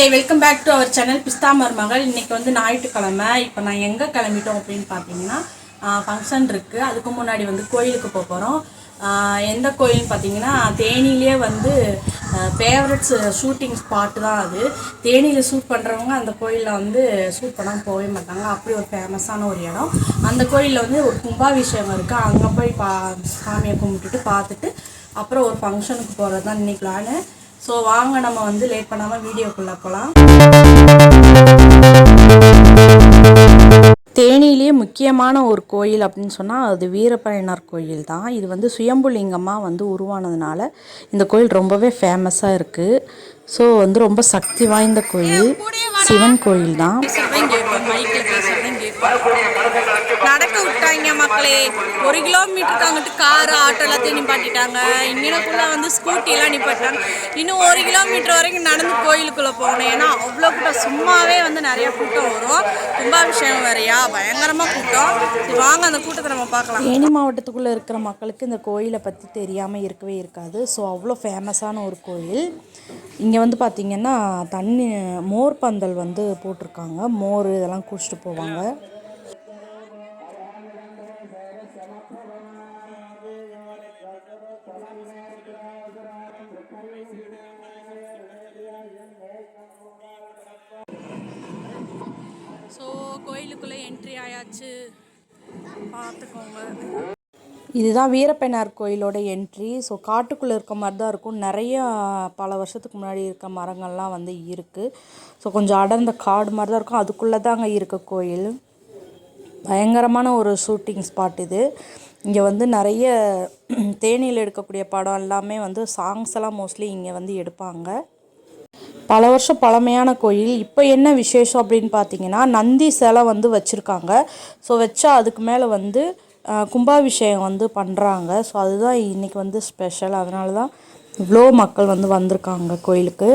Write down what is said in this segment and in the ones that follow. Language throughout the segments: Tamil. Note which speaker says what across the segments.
Speaker 1: மக்களே welcome back to our channel Pista Marumagal. இன்றைக்கி வந்து ஞாயிற்றுக்கிழமை. இப்போ நான் எங்கே கிளம்பிட்டோம் அப்படின்னு பார்த்தீங்கன்னா ஃபங்க்ஷன் இருக்குது. அதுக்கு முன்னாடி வந்து கோயிலுக்கு போக போகிறோம். எந்த கோயில்னு பார்த்தீங்கன்னா தேனியிலே வந்து ஃபேவரட்ஸ் ஷூட்டிங் ஸ்பாட்டு தான் அது. தேனியில் ஷூட் பண்ணுறவங்க அந்த கோயிலில் வந்து ஷூட் பண்ணாமல் போகவே மாட்டாங்க. அப்படி ஒரு ஃபேமஸான ஒரு இடம். அந்த கோயிலில் வந்து ஒரு கும்பாபிஷேகம் இருக்குது. அங்கே போய் சாமியை கும்பிட்டுட்டு பார்த்துட்டு அப்புறம் ஒரு ஃபங்க்ஷனுக்கு போகிறது தான் இன்றைக்கி பிளானு. ஸோ வாங்க நம்ம வந்து லேட் பண்ணாமல் வீடியோக்குள்ளே போகலாம். தேனியிலேயே முக்கியமான ஒரு கோயில் அப்படின்னு சொன்னால் அது வீரப்பனார் கோயில் தான். இது வந்து சுயம்புலிங்கமாக வந்து உருவானதுனால இந்த கோயில் ரொம்பவே ஃபேமஸாக இருக்குது. ஸோ வந்து ரொம்ப சக்தி வாய்ந்த கோயில், சிவன் கோயில் தான். நடக்க விட்டாங்க மக்களே. 1 கிலோமீட்டருக்கு அங்கிட்டு காரு ஆட்டோ எல்லாத்தையும் நிப்பாட்டிட்டாங்க. இங்கனக்குள்ளே வந்து ஸ்கூட்டியெல்லாம் நிப்பாட்டாங்க. இன்னும் 1 கிலோமீட்டர் வரைக்கும் நடந்து கோயிலுக்குள்ளே போகணும். ஏன்னா அவ்வளோ கூட்டம், சும்மாவே வந்து நிறைய கூட்டம் வரும். கும்பாபிஷேகம் வேறையா, பயங்கரமாக கூட்டம். வாங்க அந்த கூட்டத்தை நம்ம பார்க்கலாம். தேனி மாவட்டத்துக்குள்ளே இருக்கிற மக்களுக்கு இந்த கோயிலை பற்றி தெரியாமல் இருக்கவே இருக்காது. ஸோ அவ்வளோ ஃபேமஸான ஒரு கோயில். இங்கே வந்து பார்த்திங்கன்னா மோர் பந்தல் வந்து போட்டிருக்காங்க. மோர் இதெல்லாம் குடிச்சிட்டு போவாங்க. ஸோ கோயிலுக்குள்ளே என்ட்ரி ஆயாச்சு, பார்த்துக்கோங்க. இதுதான் வீரப்பனார் கோயிலோட என்ட்ரி. ஸோ காட்டுக்குள்ளே இருக்க மாதிரி தான் இருக்கும். நிறைய பல வருஷத்துக்கு முன்னாடி இருக்க மரங்கள்லாம் வந்து இருக்குது. ஸோ கொஞ்சம் அடர்ந்த காடு மாதிரி தான் இருக்கும். அதுக்குள்ளே தான் அங்கே இருக்க கோயில். பயங்கரமான ஒரு ஷூட்டிங் ஸ்பாட் இது. இங்கே வந்து நிறைய தேனியில் எடுக்கக்கூடிய படம் எல்லாமே வந்து சாங்ஸ் எல்லாம் மோஸ்ட்லி இங்கே வந்து எடுப்பாங்க. பல வருஷம் பழமையான கோயில். இப்போ என்ன விசேஷம் அப்படின்னு பார்த்தீங்கன்னா நந்தி சிலை வந்து வச்சுருக்காங்க. ஸோ வச்சா அதுக்கு மேலே வந்து கும்பாபிஷேகம் வந்து பண்ணுறாங்க. ஸோ அதுதான் இன்றைக்கி வந்து ஸ்பெஷல். அதனால தான் இவ்வளோ மக்கள் வந்து வந்திருக்காங்க கோயிலுக்கு.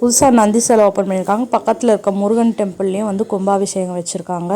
Speaker 1: புதுசாக நந்தி சிலை ஓப்பன் பண்ணியிருக்காங்க. பக்கத்தில் இருக்க முருகன் டெம்பிள்லேயும் வந்து கும்பாபிஷேகம் வச்சுருக்காங்க.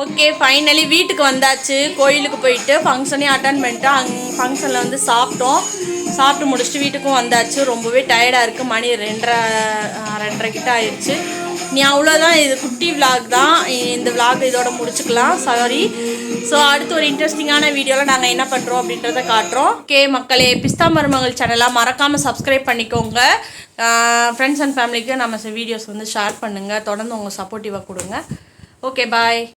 Speaker 1: ஓகே, ஃபைனலி வீட்டுக்கு வந்தாச்சு. கோயிலுக்கு போயிட்டு ஃபங்க்ஷனையும் அட்டன் பண்ணிட்டு ஃபங்க்ஷனில் வந்து சாப்பிட்டு முடிச்சுட்டு வீட்டுக்கும் வந்தாச்சு. ரொம்பவே டயர்டாக இருக்குது. மணி 2:30 கிட்ட ஆயிடுச்சு. நீ அவ்வளோதான். இது குட்டி விலாக் தான். இந்த விலாக் இதோட முடிச்சுக்கலாம். சாரி. ஸோ அடுத்து ஒரு இன்ட்ரெஸ்டிங்கான வீடியோவில் நாங்கள் என்ன பண்ணுறோம் அப்படின்றத காட்டுறோம். ஓகே மக்களே, பிஸ்தா மருமகள் சேனலாக மறக்காமல் சப்ஸ்கிரைப் பண்ணிக்கோங்க. ஃப்ரெண்ட்ஸ் அண்ட் ஃபேமிலிக்கு நம்ம வீடியோஸ் வந்து ஷேர் பண்ணுங்கள். தொடர்ந்து உங்கள் சப்போர்ட்டிவாக கொடுங்க. ஓகே, பாய்.